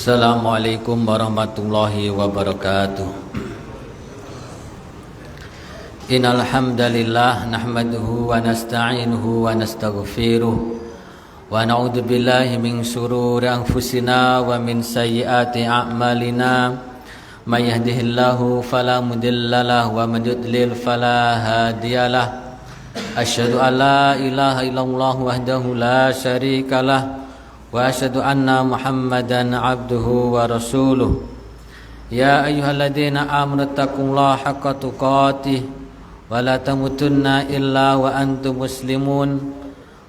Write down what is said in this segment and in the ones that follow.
Assalamualaikum warahmatullahi wabarakatuh. Innal hamdalillah nahmaduhu wa nasta'inuhu wa nastaghfiruh wa na'udzu billahi min shururi anfusina wa min sayyiati a'malina. May yahdihillahu fala mudhillalah wa may yudlil fala hadiyalah. Asyhadu an la ilaha illallah wahdahu la syarikalah wa asyhadu anna Muhammadan abduhu wa rasuluh. Ya ayyuhalladzina amanu taqullaha haqqa tuqatih wa la tamutunna illa wa antum muslimun.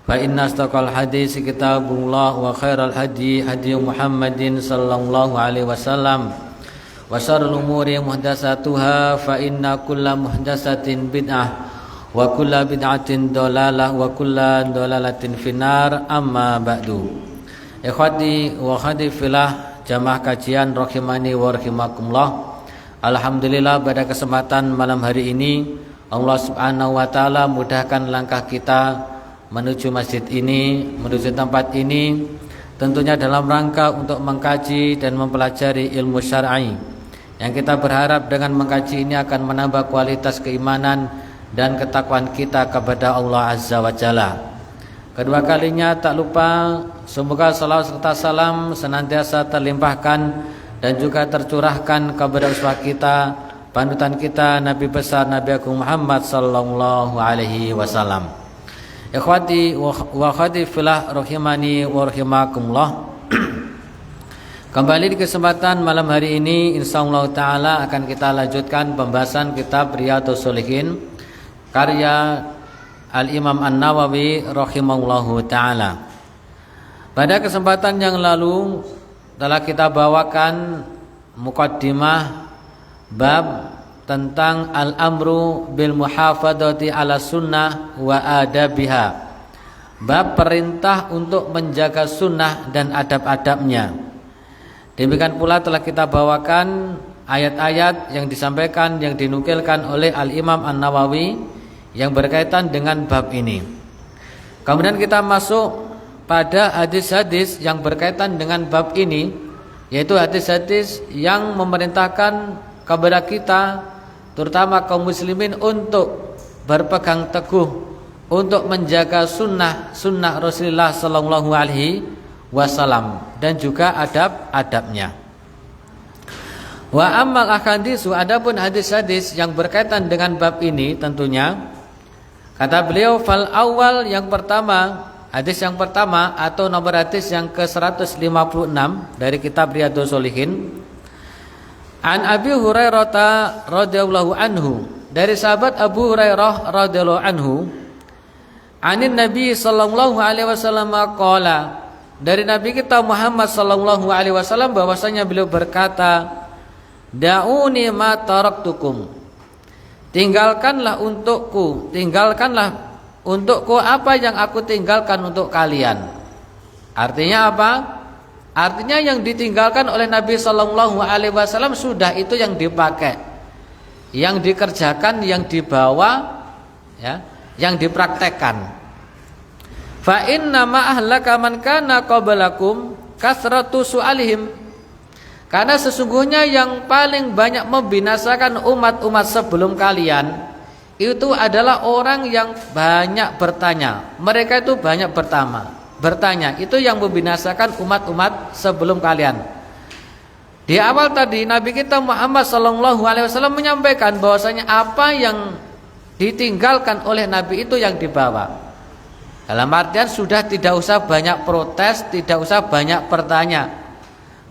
Fa inna astaqal hadits kitabullah wa khairal hadi hadi Muhammadin sallallahu alaihi wasallam wa syarrul umuri muhdatsatuha fa inna kulla muhdatsatin bid'ah wa kulla bid'atin dhalalah wa kulla dhalalatin finnar. Amma ba'du. Ikhwati wa akhwati fillah, jamaah kajian rahimani wa rahimakumullah. Alhamdulillah pada kesempatan malam hari ini Allah Subhanahu wa taala mudahkan langkah kita menuju masjid ini, menuju tempat ini, tentunya dalam rangka untuk mengkaji dan mempelajari ilmu syar'i. Yang kita berharap dengan mengkaji ini akan menambah kualitas keimanan dan ketakwaan kita kepada Allah Azza wa Jalla. Kedua kalinya tak lupa semoga salawat serta salam senantiasa terlimpahkan dan juga tercurahkan kepada uswah kita, panutan kita, Nabi besar Nabi Agung Muhammad sallallahu alaihi wasallam. Ikhwati wa akhwati fillah rahimani wa rahimakumullah. Kembali di kesempatan malam hari ini insyaallah taala akan kita lanjutkan pembahasan kitab Riyadhus Shalihin karya Al-Imam An-Nawawi rahimahullahu ta'ala. Pada kesempatan yang lalu telah kita bawakan muqaddimah bab tentang al-amru bil muhafadzati ala sunnah wa adabiha. Bab perintah untuk menjaga sunnah dan adab-adabnya. Demikian pula telah kita bawakan ayat-ayat yang disampaikan, yang dinukilkan oleh Al-Imam An-Nawawi yang berkaitan dengan bab ini. Kemudian kita masuk pada hadis-hadis yang berkaitan dengan bab ini, yaitu hadis-hadis yang memerintahkan kepada kita, terutama kaum muslimin, untuk berpegang teguh untuk menjaga sunnah Rasulullah sallallahu alaihi wasallam dan juga adab-adabnya. Wa ammal ahadisu, adapun hadis-hadis yang berkaitan dengan bab ini tentunya, kata beliau, fal awal, yang pertama, hadis yang pertama atau nomor hadis yang ke-156 dari kitab Riyadhus Shalihin. An Abi Hurairah radhiyallahu anhu, dari sahabat Abu Hurairah radhiyallahu anhu, anin Nabi sallallahu alaihi wasallam qala, dari Nabi kita Muhammad sallallahu alaihi wasallam bahwasanya beliau berkata, da'uni ma taraktukum, tinggalkanlah untukku apa yang aku tinggalkan untuk kalian. Artinya apa? Artinya yang ditinggalkan oleh Nabi sallallahu alaihi wasallam sudah itu yang dipakai, yang dikerjakan, yang dibawa, ya, yang dipraktekkan. Fa inna ma ahlaka man kana qablakum kasratu su'alihim, karena sesungguhnya yang paling banyak membinasakan umat-umat sebelum kalian itu adalah orang yang banyak bertanya. Mereka itu banyak bertanya. Itu yang membinasakan umat-umat sebelum kalian. Di awal tadi Nabi kita Muhammad SAW menyampaikan bahwasanya apa yang ditinggalkan oleh Nabi itu yang dibawa. Dalam artian sudah tidak usah banyak protes, tidak usah banyak bertanya.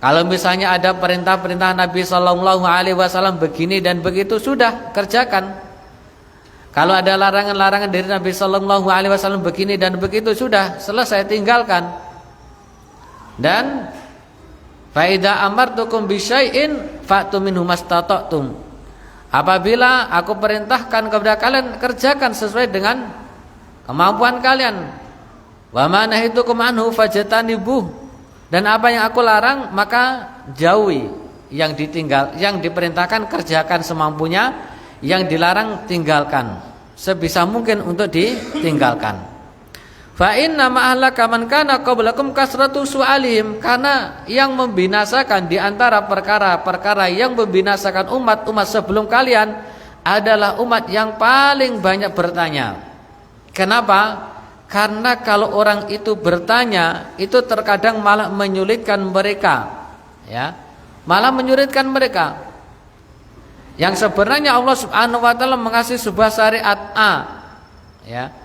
Kalau misalnya ada perintah-perintah Nabi sallallahu alaihi wasallam begini dan begitu, sudah kerjakan. Kalau ada larangan-larangan dari Nabi sallallahu alaihi wasallam begini dan begitu, sudah selesai, tinggalkan. Dan fa idza amartukum bi syai'in fa'tu minhu mastata'tum, apabila aku perintahkan kepada kalian, kerjakan sesuai dengan kemampuan kalian. Wa ma nahitukum anhu fajtanibuh, dan apa yang aku larang maka jauhi. Yang diperintahkan kerjakan semampunya, yang dilarang tinggalkan sebisa mungkin untuk ditinggalkan. Fa inna ma ahlaka man kana qablakum kasratu su'alihim, karena yang membinasakan di antara perkara-perkara yang membinasakan umat-umat sebelum kalian adalah umat yang paling banyak bertanya. Kenapa? Karena kalau orang itu bertanya, itu terkadang malah menyulitkan mereka, ya. Malah menyulitkan mereka. Yang sebenarnya Allah Subhanahu wa taala mengasih sebuah syariat A, ya.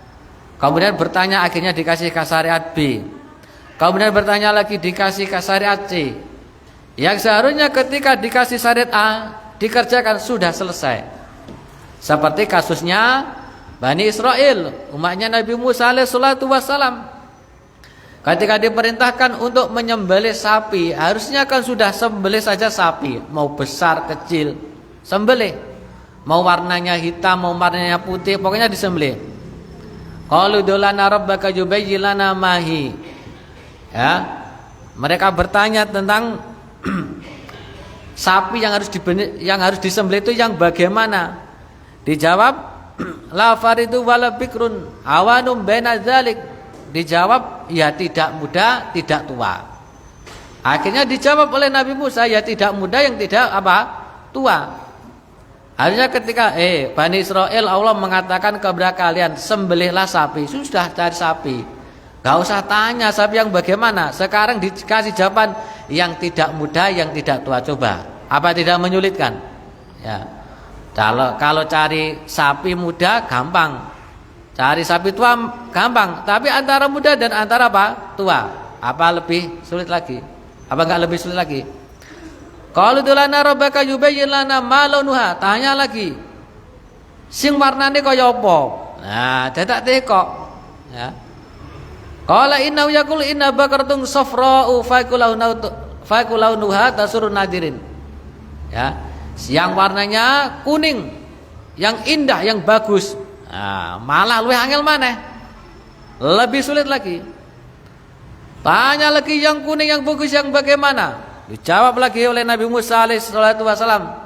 Kemudian bertanya akhirnya dikasih ke syariat B. Kemudian bertanya lagi dikasih ke syariat C. Yang seharusnya ketika dikasih syariat A dikerjakan sudah selesai. Seperti kasusnya Bani Israel, umatnya Nabi Musa alaihissalatu wassalam. Ketika diperintahkan untuk menyembelih sapi, harusnya kan sudah sembelih saja sapi, mau besar kecil sembelih. Mau warnanya hitam, mau warnanya putih, pokoknya disembelih. Qalu dolana rabbaka yubayyin lana mahi. Ya. Mereka bertanya tentang sapi yang harus disembelih itu yang bagaimana? Dijawab la faridu wala bikrun awanum baina dzalik. Dijawab ya tidak muda, tidak tua. Akhirnya dijawab oleh Nabi Musa ya tidak muda yang tidak apa? Tua. Akhirnya ketika Bani Israel Allah mengatakan kepada kalian sembelihlah sapi, sudah cari sapi. Gak usah tanya sapi yang bagaimana. Sekarang dikasih jawaban yang tidak muda, yang tidak tua. Coba, apa tidak menyulitkan? Ya. Kalau cari sapi muda gampang, cari sapi tua gampang. Tapi antara muda dan antara apa? Tua, apa lebih sulit lagi? Apa enggak lebih sulit lagi? Qalu dolana rabbaka yubayyin lana ma launuha. Tanya lagi. Sing warnane kaya apa? Nah, dadak teko. Ya. Qala innahu yaqulu inna baqaratun safra'u faqulaunuha tasurun nadirin. Ya. Yang warnanya kuning, yang indah, yang bagus. Nah, malah luwih angel maneh. Lebih sulit lagi. Tanya lagi yang kuning, yang bagus, yang bagaimana? Dijawab lagi oleh Nabi Musa alaihissalatu wassalam.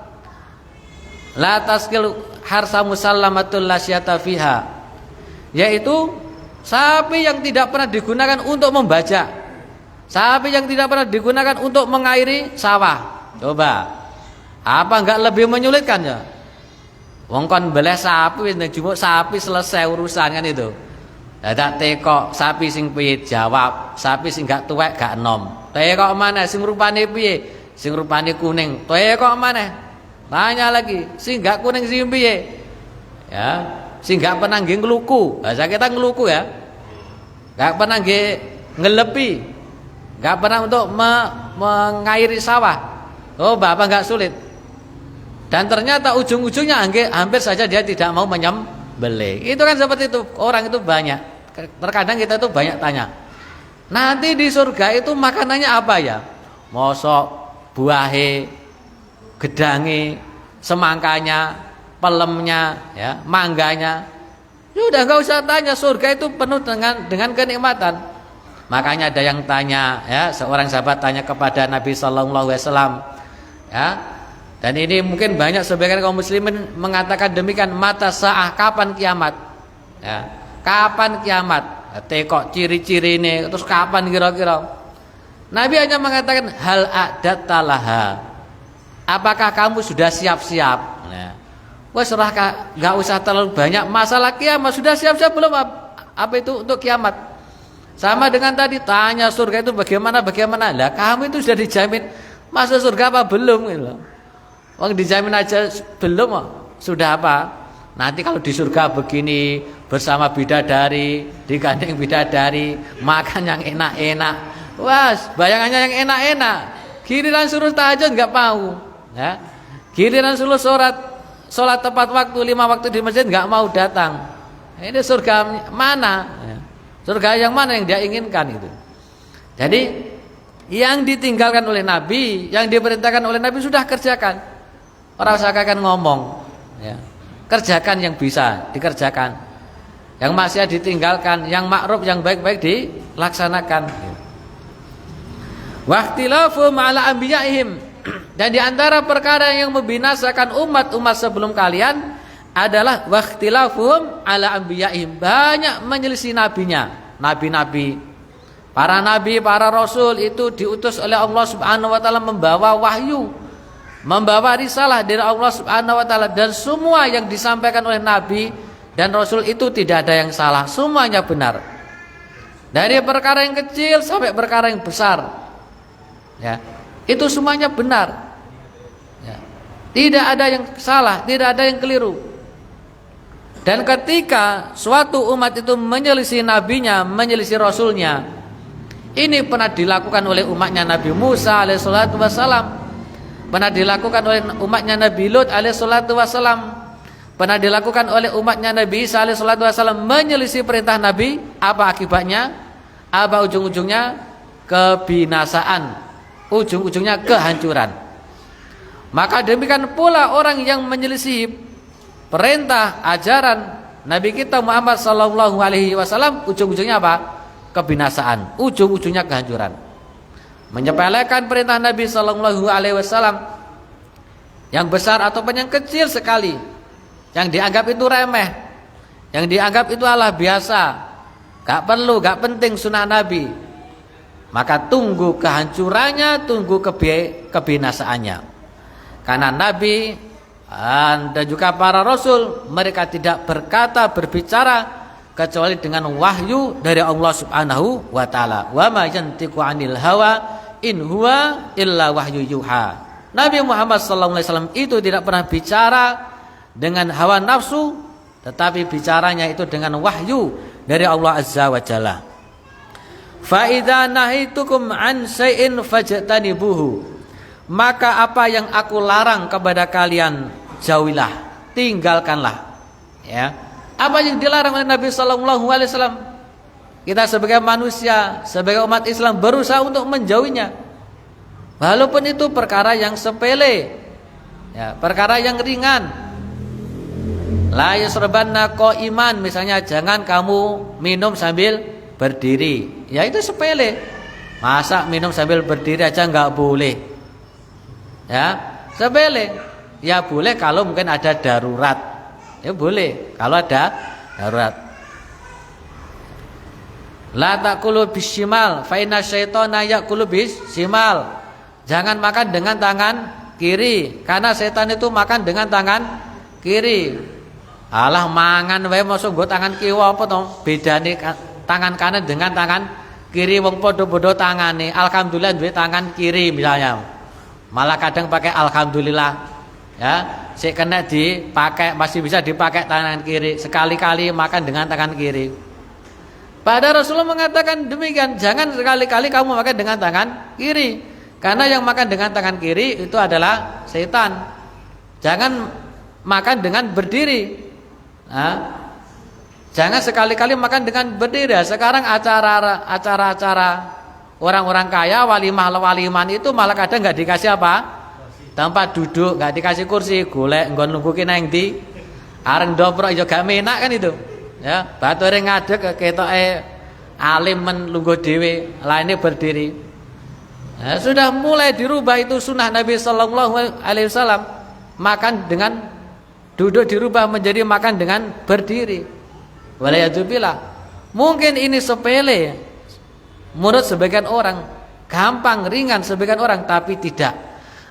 La taskil harsa musallamatul lasyata fiha. Yaitu sapi yang tidak pernah digunakan untuk membajak. Sapi yang tidak pernah digunakan untuk mengairi sawah. Coba. Apa enggak lebih menyulitkan ya? Wong kon beleh sapi nek jumuk sapi selesai urusan kan itu. Dadak teko sapi sing piye jawab, sapi sing gak tuwek gak enom. Teko mana sing rupane piye? Sing rupane kuning. Teko mana? Tanya lagi, sing gak kuning sing piye? Ya, sing gak pernah nggih ngluku. Bahasa kita ngluku ya. Gak pernah nggih ngelepi. Gak pernah untuk mengairi sawah. Oh, Bapak gak sulit. Dan ternyata ujung-ujungnya hampir saja dia tidak mau menyembelih. Itu kan seperti itu. Orang itu banyak. Terkadang kita itu banyak tanya. Nanti di surga itu makanannya apa ya? Mosok buahe, gedange, semangkanya, pelemnya, ya, mangganya. Sudah enggak usah tanya, surga itu penuh dengan kenikmatan. Makanya ada yang tanya, ya, seorang sahabat tanya kepada Nabi sallallahu alaihi wasallam, ya. Dan ini mungkin banyak sebagian kaum muslimin mengatakan demikian, mata sa'ah, kapan kiamat? Ya, kapan kiamat? Tekok ciri-ciri ini, terus kapan kira-kira? Nabi hanya mengatakan hal a'dattalaha. Apakah kamu sudah siap-siap? Nah, wes enggak usah terlalu banyak masalah kiamat, sudah siap-siap belum apa itu untuk kiamat? Sama dengan tadi tanya surga itu bagaimana? Lah kamu itu sudah dijamin masuk surga apa belum gitu. Wong dijamin aja belum, sudah apa? Nanti kalau di surga begini bersama bidadari, digandeng bidadari, makan yang enak-enak. Wah, bayangannya yang enak-enak. Giliran suruh tahajud enggak mau, ya. Giliran suruh sholat tepat waktu 5 waktu di masjid enggak mau datang. Ini surga mana? Surga yang mana yang dia inginkan itu. Jadi yang ditinggalkan oleh Nabi, yang diperintahkan oleh Nabi sudah kerjakan. Orang usahakan ngomong, ya. Kerjakan yang bisa dikerjakan, yang maksiat ditinggalkan, yang ma'ruf yang baik-baik dilaksanakan. Waqtilafum ala anbiya'ihim. Dan di antara perkara yang membinasakan umat-umat sebelum kalian adalah waqtilafum ala anbiya'ihim, banyak menyelisih nabinya. nabi-nabi. Para nabi, para rasul itu diutus oleh Allah Subhanahu wa taala membawa wahyu, membawa risalah dari Allah Subhanahu wa taala, dan semua yang disampaikan oleh nabi dan rasul itu tidak ada yang salah, semuanya benar. Dari perkara yang kecil sampai perkara yang besar. Ya, itu semuanya benar. Ya. Tidak ada yang salah, tidak ada yang keliru. Dan ketika suatu umat itu menyelisih nabinya, menyelisih rasulnya, ini pernah dilakukan oleh umatnya Nabi Musa alaihissalatu wassalam, pernah dilakukan oleh umatnya Nabi Lut alaihissalatu wassalam, pernah dilakukan oleh umatnya Nabi Isa alaihissalatu wassalam, menyelisih perintah Nabi. Apa akibatnya? Apa ujung-ujungnya? Kebinasaan, ujung-ujungnya kehancuran. Maka demikian pula orang yang menyelisih perintah ajaran Nabi kita Muhammad sallallahu alaihi wasallam, ujung-ujungnya apa? Kebinasaan, ujung-ujungnya kehancuran. Menyepelekan perintah Nabi sallallahu alaihi wasallam, yang besar ataupun yang kecil sekali, yang dianggap itu remeh, yang dianggap itu adalah biasa, gak perlu, gak penting sunnah Nabi, maka tunggu kehancurannya, tunggu kebinasaannya. Karena Nabi dan juga para rasul, mereka tidak berkata, berbicara kecuali dengan wahyu dari Allah Subhanahu wa taala. Wa ma yantiqu 'anil hawa in huwa illa wahyu yuha. Nabi Muhammad sallallahu alaihi wasallam itu tidak pernah bicara dengan hawa nafsu, tetapi bicaranya itu dengan wahyu dari Allah Azza wa Jalla. Fa idza nahitukum an syai'in fajtanibuhu. Maka apa yang aku larang kepada kalian, jauhilah, tinggalkanlah. Ya. Apa yang dilarang oleh Nabi sallallahu alaihi wasallam, kita sebagai manusia, sebagai umat Islam berusaha untuk menjauhinya. Walaupun itu perkara yang sepele, ya, perkara yang ringan. La yasrabanna qa'iman, misalnya jangan kamu minum sambil berdiri. Ya itu sepele. Masa minum sambil berdiri aja enggak boleh? Ya, sepele. Ya boleh kalau mungkin ada darurat. Ya boleh kalau ada darurat. La taqulu bisyimal fa inna syaitana yaqulu bisyimal. Jangan makan dengan tangan kiri, karena setan itu makan dengan tangan kiri. Alah mangan wae mosok nggo tangan kiwa apa to? Bedane tangan kanan dengan tangan kiri, wong padha-padha tangane. Alhamdulillah duwe tangan kiri misalnya. Malah kadang pakai alhamdulillah, ya, sik kena dipakai, masih bisa dipakai tangan kiri, sekali-kali makan dengan tangan kiri. Pada Rasulullah mengatakan demikian, jangan sekali-kali kamu makan dengan tangan kiri, karena yang makan dengan tangan kiri itu adalah setan. Jangan makan dengan berdiri. Nah, jangan sekali-kali makan dengan berdiri. Sekarang acara-acara orang-orang kaya, walimah-waliman itu malah kadang nggak dikasih apa? Tempat duduk, nggak dikasih kursi, golek nggon nunggu ki nang ndi. Areng ndoprok ya gak menak kan itu. Ya, bature ngadeg ketoke alim men lungguh dhewe, lainnya berdiri. Nah, sudah mulai dirubah itu sunnah Nabi sallallahu alaihi wasallam. Makan dengan duduk dirubah menjadi makan dengan berdiri. Walayatubillah. Mungkin ini sepele menurut sebagian orang, gampang, ringan sebagian orang, tapi tidak.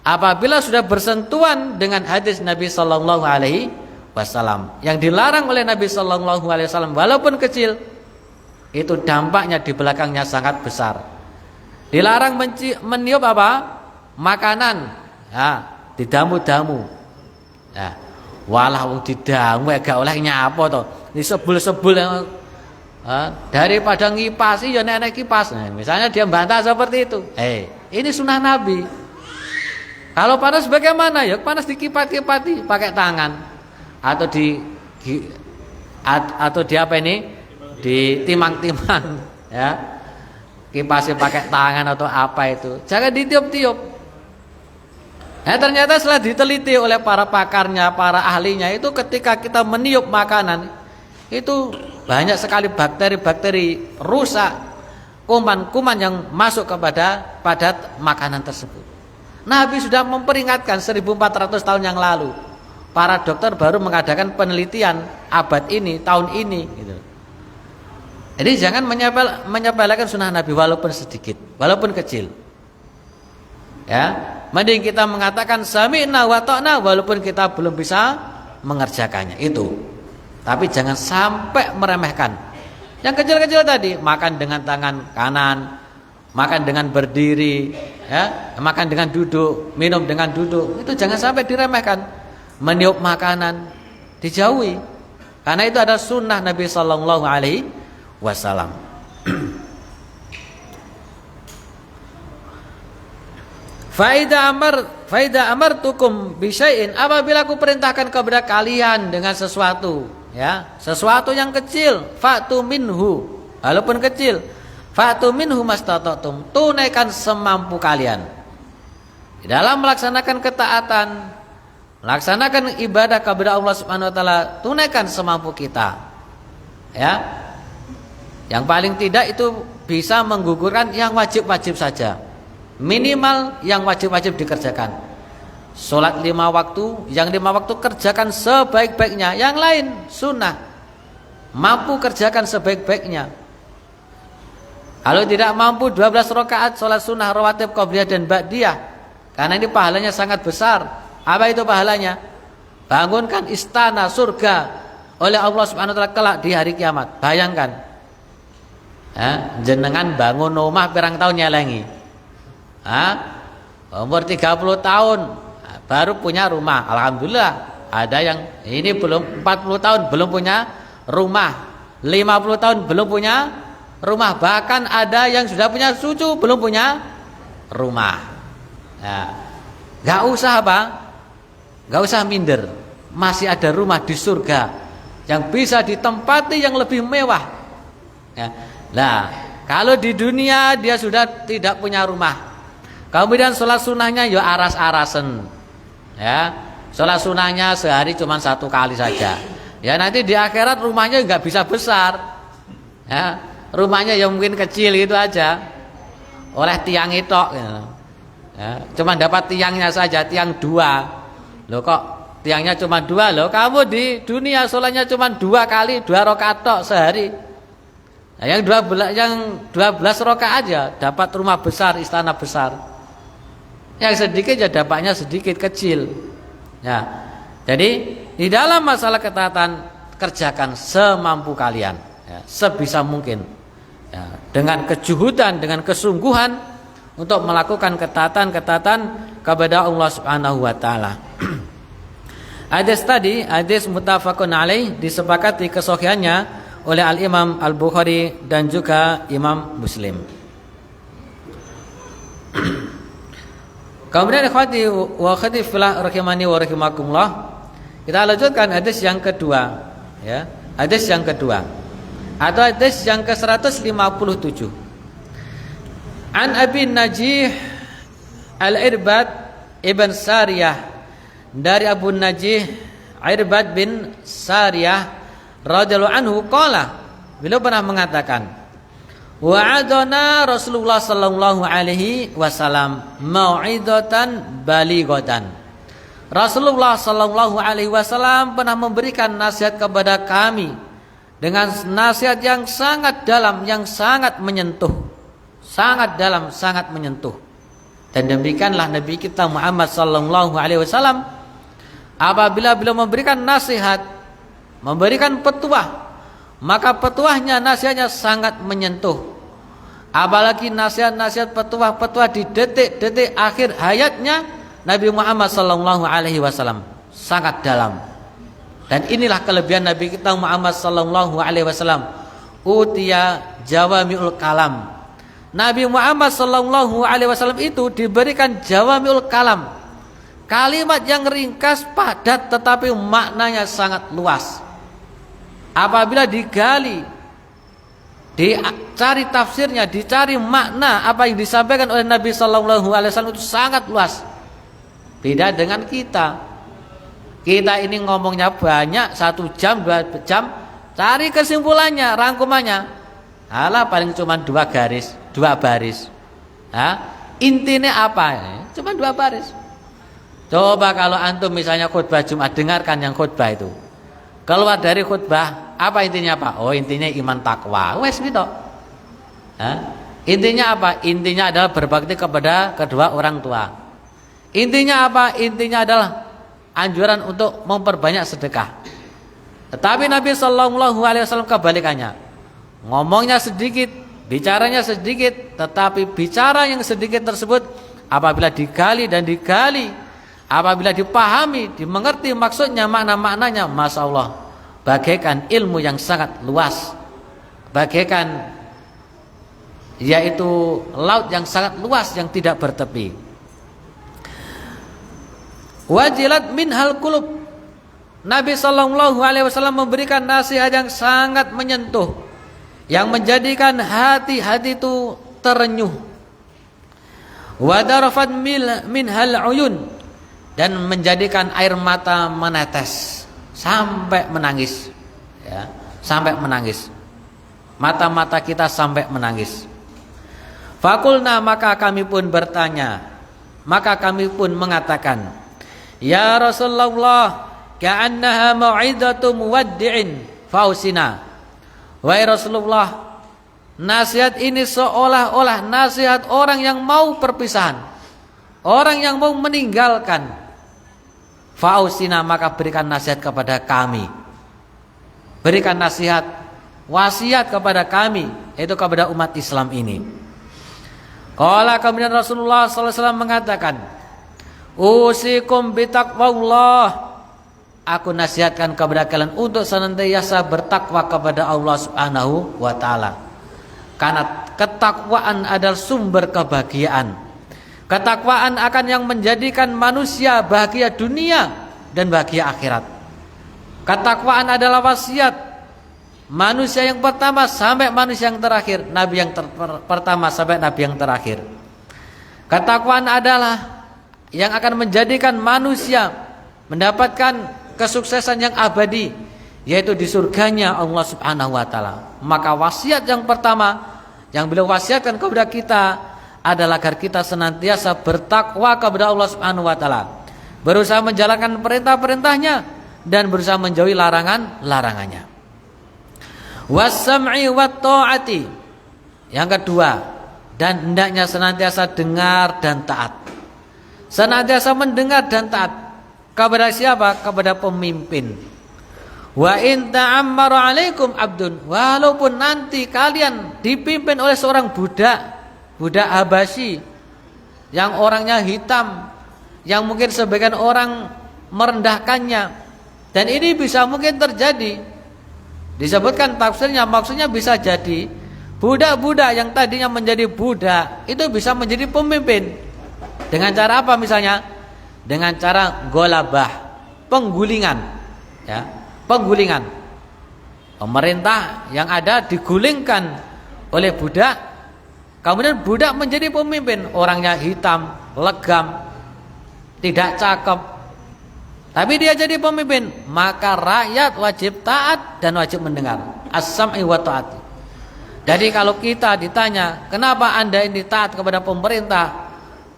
Apabila sudah bersentuhan dengan hadis Nabi sallallahu alaihi wasallam yang dilarang oleh Nabi sallallahu alaihi wasallam, walaupun kecil, itu dampaknya di belakangnya sangat besar. Dilarang meniup apa? Makanan, ya, didamu-damu. Ya, walah wong didamu gak oleh nyapa to. Disebul-sebul daripada ngipasi ya nenek kipas. Nah, misalnya dia bantah seperti itu. Ini sunnah Nabi. Kalau panas bagaimana? Ya panas dikipat-kipati pakai tangan atau atau di apa ini? Ditimang-timang, ya. Kipasnya pakai tangan atau apa itu. Jangan ditiup-tiup. Nah, ternyata setelah diteliti oleh para pakarnya, para ahlinya, itu ketika kita meniup makanan itu banyak sekali bakteri-bakteri rusak, kuman-kuman yang masuk pada makanan tersebut. Nabi sudah memperingatkan 1400 tahun yang lalu. Para dokter baru mengadakan penelitian abad ini, tahun ini gitu. Jadi jangan menyepelekan sunnah Nabi walaupun sedikit, walaupun kecil. Ya, mending kita mengatakan sami'na wa ta'na walaupun kita belum bisa mengerjakannya itu. Tapi jangan sampai meremehkan. Yang kecil-kecil tadi, makan dengan tangan kanan, makan dengan berdiri, ya, makan dengan duduk, minum dengan duduk, itu jangan sampai diremehkan. Meniup makanan dijauhi. Karena itu ada sunnah Nabi sallallahu alaihi wasallam. Faida amartukum bisyai'in, apabila aku perintahkan kepada kalian dengan sesuatu, ya, sesuatu yang kecil, fa'tu minhu, walaupun kecil, fa'tu minhu mastata'tum, tunaikan semampu kalian. Di dalam melaksanakan ketaatan, melaksanakan ibadah kepada Allah Subhanahu wa taala, tunaikan semampu kita. Ya. Yang paling tidak itu bisa menggugurkan yang wajib-wajib saja. Minimal yang wajib-wajib dikerjakan. Sholat 5 waktu, yang 5 waktu kerjakan sebaik-baiknya. Yang lain sunnah, mampu kerjakan sebaik-baiknya. Kalau tidak mampu 12 rakaat sholat sunnah rawatib qabliyah dan ba'diyah, karena ini pahalanya sangat besar. Apa itu pahalanya? Bangunkan istana surga oleh Allah Subhanahu wa taala kelak di hari kiamat. Bayangkan, jenengan bangun rumah pirang tahun nyelengi, umur 30 tahun baru punya rumah. Alhamdulillah, ada yang ini belum 40 tahun belum punya rumah, 50 tahun belum punya rumah, bahkan ada yang sudah punya cucu belum punya rumah. Gak usah apa? Gak usah minder, masih ada rumah di surga yang bisa ditempati yang lebih mewah. Nah, kalau di dunia dia sudah tidak punya rumah, kemudian sholat sunnahnya ya aras-arasen, ya, sholat sunnahnya sehari cuma 1 kali saja, ya nanti di akhirat rumahnya nggak bisa besar, ya, rumahnya yang mungkin kecil itu aja, oleh tiang itu, ya, cuma dapat tiangnya saja, tiang 2. Loh kok tiangnya cuma 2? Loh kamu di dunia sholatnya cuma 2 kali 2 rakaat tok sehari. Nah, yang 12 rakaat aja dapat rumah besar, istana besar. Yang sedikit ya dapatnya sedikit kecil. Ya. Jadi di dalam masalah ketaatan kerjakan semampu kalian, ya, sebisa mungkin. Ya, dengan kejuhudan, dengan kesungguhan untuk melakukan ketaatan kepada Allah Subhanahu wa taala. Hadis tadi, hadis muttafaqun alaih, disepakati kesahihannya oleh Al-Imam Al-Bukhari dan juga Imam Muslim. Kemudian ikhwati wa akhwati fillah rahimani wa rahimakumullah, kita lanjutkan hadis yang kedua, ya. Hadis yang kedua atau hadis yang ke-157. An Abi Najih Al-Irbad Ibn Sariyah, dari Abu Najih Irbad bin Sariyah radhiyallahu anhu qala, beliau pernah mengatakan, wa'adana Rasulullah sallallahu alaihi wasallam mau'idatan balighatan. Rasulullah sallallahu alaihi wasallam pernah memberikan nasihat kepada kami dengan nasihat yang sangat dalam, yang sangat menyentuh, sangat dalam, sangat menyentuh. Dan demikianlah Nabi kita Muhammad sallallahu alaihi wasallam apabila beliau memberikan nasihat, memberikan petuah, maka petuahnya, nasihatnya sangat menyentuh. Apalagi nasihat-nasihat petuah-petuah di detik-detik akhir hayatnya Nabi Muhammad sallallahu alaihi wasallam sangat dalam. Dan inilah kelebihan Nabi kita Muhammad sallallahu alaihi wasallam, utiya jawami'ul kalam. Nabi Muhammad sallallahu alaihi wasallam itu diberikan jawami'ul kalam, kalimat yang ringkas, padat, tetapi maknanya sangat luas. Apabila digali, dicari tafsirnya, dicari makna apa yang disampaikan oleh Nabi sallallahu alaihi wasallam itu sangat luas. Beda dengan kita. Kita ini ngomongnya banyak, 1 jam, 2 jam, cari kesimpulannya, rangkumannya. Alah paling cuma 2 garis, 2 baris. Intinya apa? Cuma 2 baris. Coba kalau antum misalnya khutbah Jumat, dengarkan yang khutbah itu. keluar dari khutbah, apa intinya Pak? Oh, intinya iman takwa. Wes gitu. Intinya apa? Intinya adalah berbakti kepada kedua orang tua. Intinya apa? Intinya adalah anjuran untuk memperbanyak sedekah. Tetapi Nabi Shallallahu Alaihi Wasallam kebalikannya, ngomongnya sedikit, bicaranya sedikit, tetapi bicara yang sedikit tersebut apabila digali dan digali, apabila dipahami, dimengerti maksudnya, makna-maknanya, Masya Allah, bagaikan ilmu yang sangat luas, bagaikan yaitu laut yang sangat luas yang tidak bertepi. Wajilat minhal qulub. Nabi Shallallahu Alaihi Wasallam memberikan nasihat yang sangat menyentuh, yang menjadikan hati-hati itu terenyuh. Wadarafat minhal uyun, dan menjadikan air mata menetes sampai menangis, ya, sampai menangis. Mata-mata kita sampai menangis. Fakulna, maka kami pun bertanya, maka kami pun mengatakan, ya Rasulullah, ka'annaha mau'izatu muwaddi'in fausina. Wahai Rasulullah, nasihat ini seolah-olah nasihat orang yang mau perpisahan, orang yang mau meninggalkan. Fausina, maka berikan nasihat kepada kami. Berikan nasihat, wasiat kepada kami, yaitu kepada umat Islam ini. Qala, kemudian Rasulullah SAW mengatakan, usikum bitaqwallah. Aku nasihatkan kepada kalian untuk senantiasa bertakwa kepada Allah Subhanahu wa taala. Karena ketakwaan adalah sumber kebahagiaan. Ketakwaan akan yang menjadikan manusia bahagia dunia dan bahagia akhirat. Ketakwaan adalah wasiat manusia yang pertama sampai manusia yang terakhir, nabi yang pertama sampai nabi yang terakhir. Ketakwaan adalah yang akan menjadikan manusia mendapatkan kesuksesan yang abadi, yaitu di surganya Allah Subhanahu wa taala. Maka wasiat yang pertama yang beliau wasiatkan kepada kita adalah agar kita senantiasa bertakwa kepada Allah Subhanahu wa taala, berusaha menjalankan perintah-perintahnya dan berusaha menjauhi larangan-larangannya. Was-sam'i wat-ta'ati. Yang kedua, dan hendaknya senantiasa dengar dan taat. Senantiasa mendengar dan taat kepada siapa? Kepada pemimpin. Wa in ta'ammara 'alaikum 'abdun, walaupun nanti kalian dipimpin oleh seorang budak Habasyi yang orangnya hitam, yang mungkin sebagian orang merendahkannya, dan ini bisa mungkin terjadi. Disebutkan tafsirnya, maksudnya bisa jadi budak-budak yang tadinya menjadi budak itu bisa menjadi pemimpin. Dengan cara apa misalnya? Dengan cara golabah, penggulingan, ya, penggulingan. Pemerintah yang ada digulingkan oleh budak, kemudian budak menjadi pemimpin. Orangnya hitam, legam, tidak cakep, tapi dia jadi pemimpin, maka rakyat wajib taat dan wajib mendengar. As-sam'i wa ta'ati. Jadi kalau kita ditanya, kenapa Anda ini taat kepada pemerintah,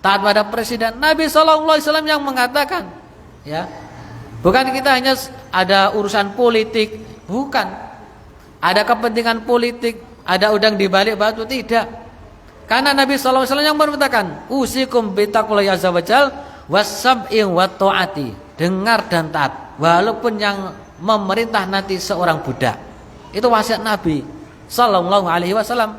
taat pada presiden, Nabi SAW yang mengatakan, ya, bukan kita hanya ada urusan politik, bukan. Ada kepentingan politik, ada udang di balik batu, tidak. Karena Nabi SAW yang mengatakan, usikum bitaqwallahi azza wajal was-sam'i wa ta'ati. Dengar dan taat, walaupun yang memerintah nanti seorang budak. Itu wasiat Nabi Sallallahu Alaihi Wasallam.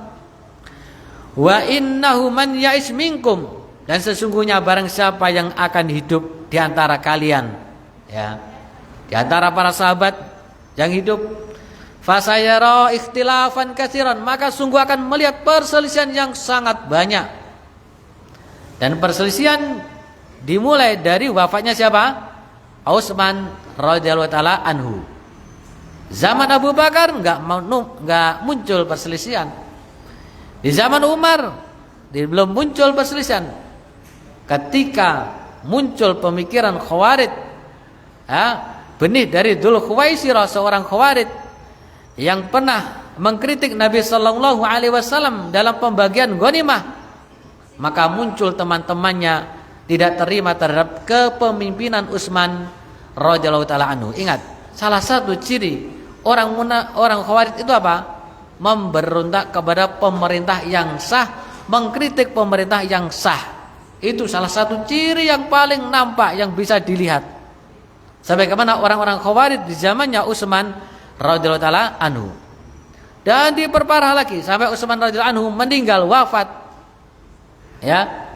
Wa innahu man ya'is minkum, dan sesungguhnya barang siapa yang akan hidup di antara kalian, ya, di antara para sahabat yang hidup, fasayara ikhtilafan katsiran, maka sungguh akan melihat perselisihan yang sangat banyak. Dan perselisihan dimulai dari wafatnya siapa? Utsman radhiyallahu taala anhu. Zaman Abu Bakar enggak muncul perselisihan. Di zaman Umar belum muncul perselisihan. Ketika muncul pemikiran Khawarij, benih dari Dzul Khuwaisirah, seorang Khawarij yang pernah mengkritik Nabi sallallahu alaihi wasallam dalam pembagian ghanimah, maka muncul teman-temannya tidak terima terhadap kepemimpinan Utsman radhiyallahu taala anhu. Ingat, salah satu ciri orang Khawarij itu apa? Memberontak kepada pemerintah yang sah, mengkritik pemerintah yang sah. Itu salah satu ciri yang paling nampak yang bisa dilihat. Sampai kemana orang-orang Khawarij di zamannya Utsman radhiyallahu taala anhu. Dan diperparah lagi sampai Utsman radhiyallahu anhu meninggal wafat. Ya.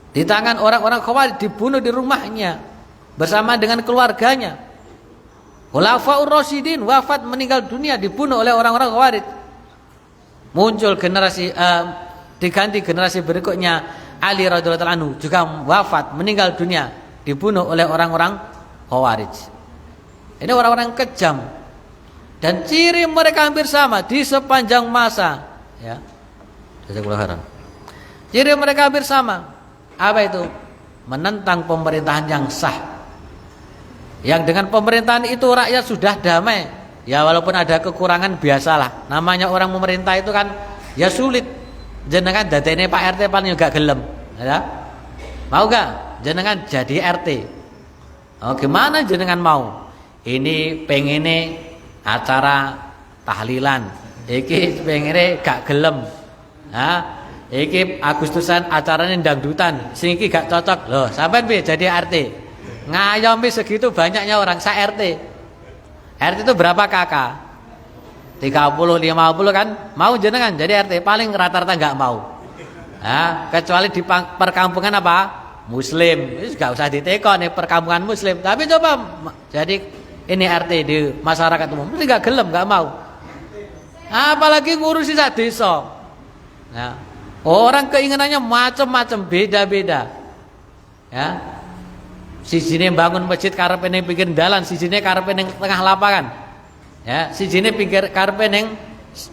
Di tangan orang-orang Khawarij, dibunuh di rumahnya bersama dengan keluarganya. Khulafaur Rasyidin wafat, meninggal dunia, dibunuh oleh orang-orang Khawarij. Muncul generasi diganti generasi berikutnya, Ali radhiyallahu anhu juga wafat, meninggal dunia, dibunuh oleh orang-orang Khawarij. Ini orang-orang kejam. Dan ciri mereka hampir sama di sepanjang masa, ya. Ciri mereka hampir sama. Apa itu? Menentang pemerintahan yang sah. Yang dengan pemerintahan itu rakyat sudah damai. Ya walaupun ada kekurangan biasalah. Namanya orang memerintah itu kan ya sulit. Jenengan dadene Pak RT paling gak gelem, ya. Mau gak jenengan jadi RT? Oh, gimana jenengan mau? Ini pengene acara tahlilan. Iki pengene gak gelem. Nah, iki Agustusan acaranya dangdutan, sing iki gak cocok. Loh, sampean piye jadi RT? Ngayomi segitu banyaknya orang sa RT. RT itu berapa kakak? 30, 50 kan? Mau jenengan jadi RT? Paling rata-rata enggak mau. Nah, kecuali di perkampungan apa? Muslim. Itu gak usah ditekon nih perkampungan Muslim. Tapi coba jadi ini RT di masyarakat umum, itu gak gelem, gak mau. Apalagi ngurusi sak desa. Nah, orang keinginannya macam-macam, beda-beda. Ya. Sijine bangun masjid karepe ning pinggir dalan, sijine karepe ning tengah lapangan. Ya, sijine karepe ning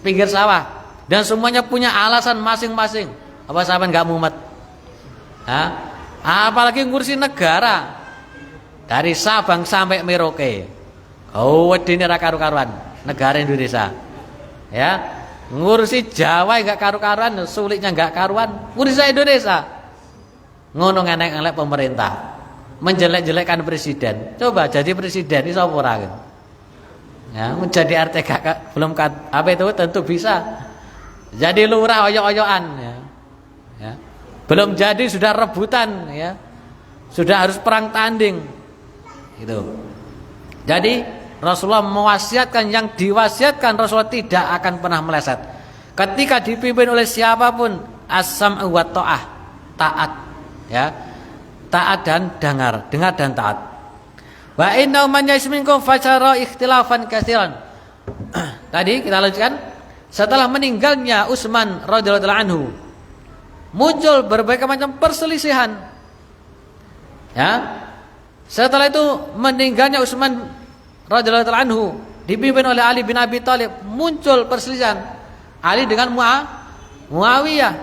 pinggir sawah. Dan semuanya punya alasan masing-masing. Apa sampean enggak mumet? Hah? Apalagi ngurusi negara. Dari Sabang sampai Merauke. Oh, wedine ra karu-karuan negara Indonesia. Ya. Ngurusi Jawa enggak karu-karuan, sulitnya enggak karuan. Ngurusi Indonesia. Ngono ngenek-ngelek pemerintah. Menjelek-jelekkan presiden. Coba jadi presiden ini sapa ora gitu. Ya, menjadi RT kakak belum apa itu tentu bisa. Jadi lurah oyok-oyokan ya. Ya. Belum jadi sudah rebutan ya. Sudah harus perang tanding. Gitu. Jadi Rasulullah mewasiatkan, yang diwasiatkan Rasulullah tidak akan pernah meleset. Ketika dipimpin oleh siapapun, as-sam'u wa ta'ah, taat, ya, taat dan dengar dan taat. Wa inna man yasminkum fajara ikhtilafan katsiran. Tadi kita lanjutkan. Setelah meninggalnya Utsman radhiyallahu anhu, muncul berbagai macam perselisihan. Ya. Setelah itu meninggalnya Utsman radhiyallahu anhu dipimpin oleh Ali bin Abi Thalib, muncul perselisihan Ali dengan Muawiyah.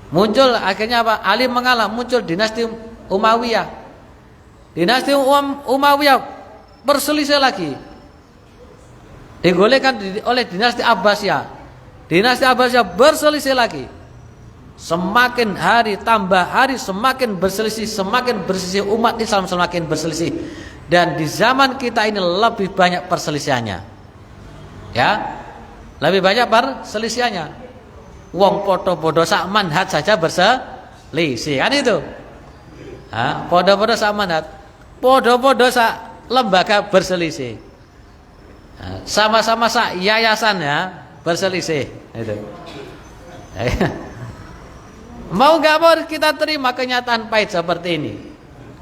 Muncul akhirnya apa? Ali mengalah, muncul dinasti Umayyah. Dinasti Umayyah berselisih lagi. Digolehkan oleh dinasti Abbasiyah. Dinasti Abbasiyah berselisih lagi. Semakin hari tambah hari semakin berselisih umat Islam semakin berselisih. Dan di zaman kita ini lebih banyak perselisihannya. Ya. Lebih banyak perselisihannya. Wong podo-podo sak manhaj saja berselisih, kan itu. Ha, podo-podo sak manhaj, podo-podo sak lembaga berselisih. Sama-sama sak yayasan ya berselisih itu. Mau nggak mau kita terima kenyataan pahit seperti ini.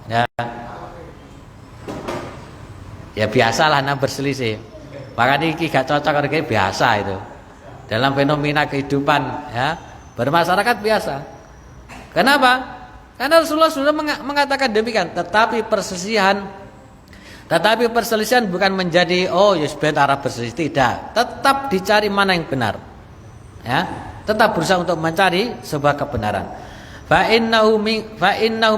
Ya. Ya biasalah nak berselisih. Makanya iki gak cocok kayak biasa itu. Dalam fenomena kehidupan ya, bermasyarakat biasa. Kenapa? Karena Rasulullah sudah mengatakan demikian. Tetapi perselisihan bukan menjadi ya sebentar berselisih, tidak. Tetap dicari mana yang benar. Ya, tetap berusaha untuk mencari sebuah kebenaran. Fa innahu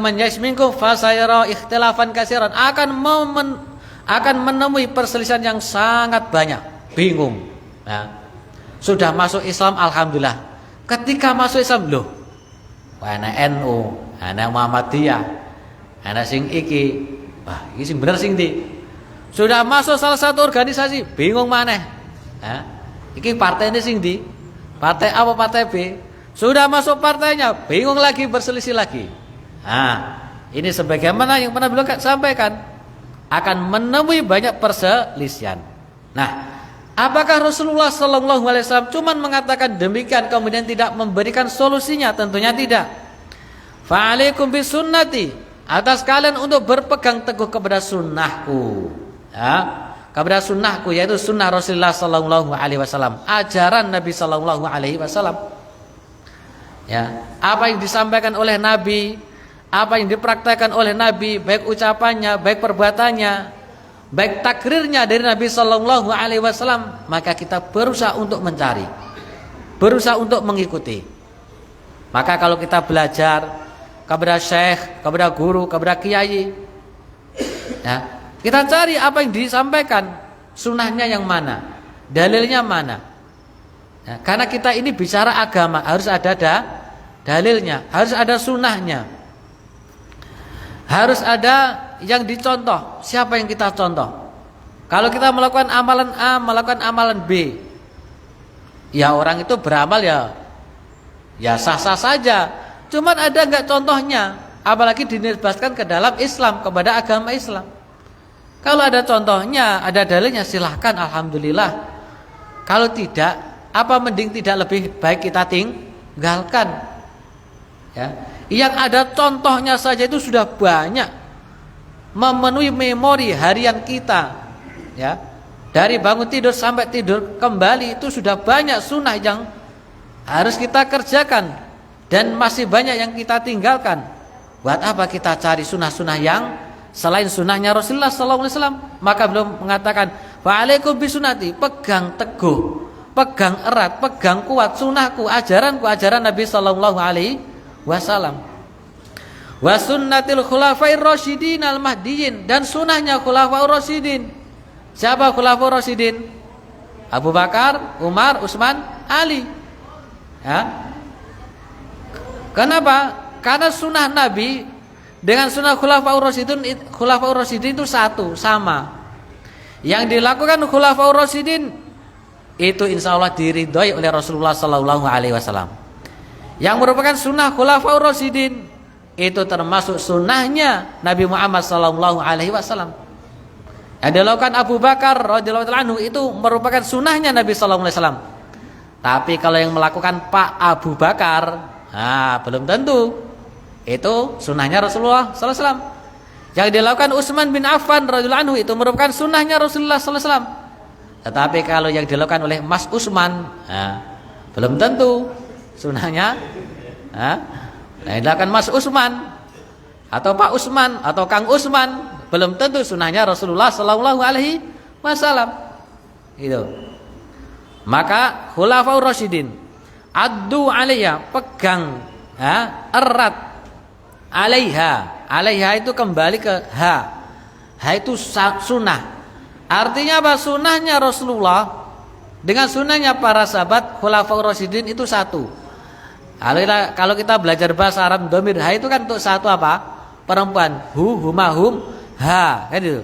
man yasminkum fasayara ikhtilafan katsiran, akan menemui perselisihan yang sangat banyak, bingung. Ya. Sudah masuk Islam alhamdulillah. Ketika masuk Islam loh, ana NU, ana Muhammadiyah, ana sing iki. Wah, iki sing bener sing ndi? Sudah masuk salah satu organisasi, bingung maneh. Iki partai ini sing di partai A apa partai B? Sudah masuk partainya, bingung lagi, berselisih lagi. Ini sebagaimana yang pernah beliau sampaikan, akan menemui banyak perselisihan. Nah, apakah Rasulullah Sallallahu Alaihi Wasallam cuma mengatakan demikian kemudian tidak memberikan solusinya? Tentunya tidak. Fa'alaikum bisunnati, atas kalian untuk berpegang teguh kepada sunnahku, kepada sunnahku, yaitu sunnah Rasulullah Sallallahu Alaihi Wasallam, ajaran Nabi Sallallahu Alaihi Wasallam. Apa yang disampaikan oleh Nabi, apa yang dipraktekkan oleh Nabi, baik ucapannya, baik perbuatannya, baik takrirnya dari Nabi Sallallahu Alaihi Wasallam, maka kita berusaha untuk mencari, berusaha untuk mengikuti. Maka kalau kita belajar kepada syekh, kepada guru, kepada kiai, kita cari apa yang disampaikan, sunnahnya yang mana, dalilnya mana. Karena kita ini bicara agama, harus ada dalilnya, harus ada sunnahnya, harus ada yang dicontoh. Siapa yang kita contoh? Kalau kita melakukan amalan A, melakukan amalan B, ya orang itu beramal ya sah-sah saja. Cuman ada enggak contohnya? Apalagi dinisbatkan ke dalam Islam, kepada agama Islam. Kalau ada contohnya, ada dalilnya, silahkan, alhamdulillah. Kalau tidak, apa mending tidak lebih baik kita tinggalkan. Yang ada contohnya saja itu sudah banyak, memenuhi memori harian kita. Dari bangun tidur sampai tidur kembali itu sudah banyak sunnah yang harus kita kerjakan. Dan masih banyak yang kita tinggalkan. Buat apa kita cari sunnah-sunnah yang selain sunnahnya Rasulullah SAW? Maka belum mengatakan fa'alaikum bisunnati, pegang teguh, pegang erat, pegang kuat sunnahku, ajaranku, ajaran Nabi Sallallahu Alaihi Wasallam. Wa sunnatil khulafair rasyidin al mahdiyyin, dan sunnahnya khulafaur rasyidin. Siapa khulafaur rasyidin? Abu Bakar, Umar, Utsman, Ali. Kenapa? Karena sunnah Nabi dengan sunnah khulafaur rasyidin itu satu, sama. Yang dilakukan khulafaur rasyidin itu insya Allah diridhoi oleh Rasulullah Sallallahu Alaihi Wasallam. Yang merupakan sunnah khulafaur rasyidin itu termasuk sunnahnya Nabi Muhammad Sallallahu Alaihi Wasallam. Yang dilakukan Abu Bakar radhiyallahu anhu itu merupakan sunnahnya Nabi Sallallahu Alaihi Wasallam. Tapi kalau yang melakukan Pak Abu Bakar, belum tentu itu sunnahnya Rasulullah Sallallahu Alaihi Wasallam. Yang dilakukan Utsman bin Affan radhiyallahu anhu itu merupakan sunnahnya Rasulullah Sallallahu Alaihi Wasallam. Tetapi kalau yang dilakukan oleh Mas Utsman, belum tentu sunnahnya. Yang dilakukan Mas Utsman atau Pak Utsman atau Kang Utsman, belum tentu sunnahnya Rasulullah Sallallahu Alaihi Wasallam. Itu. Maka khulafaur rasyidin, addu alaiha, pegang erat, alaiha itu kembali ke ha itu sunnah. Artinya apa? Sunnahnya Rasulullah dengan sunnahnya para sahabat khulafaur rasyidin itu satu. Kalau kita belajar bahasa Arab, dhamir ha itu kan untuk satu apa? Perempuan. Hu, huma, hum, ha, kan itu.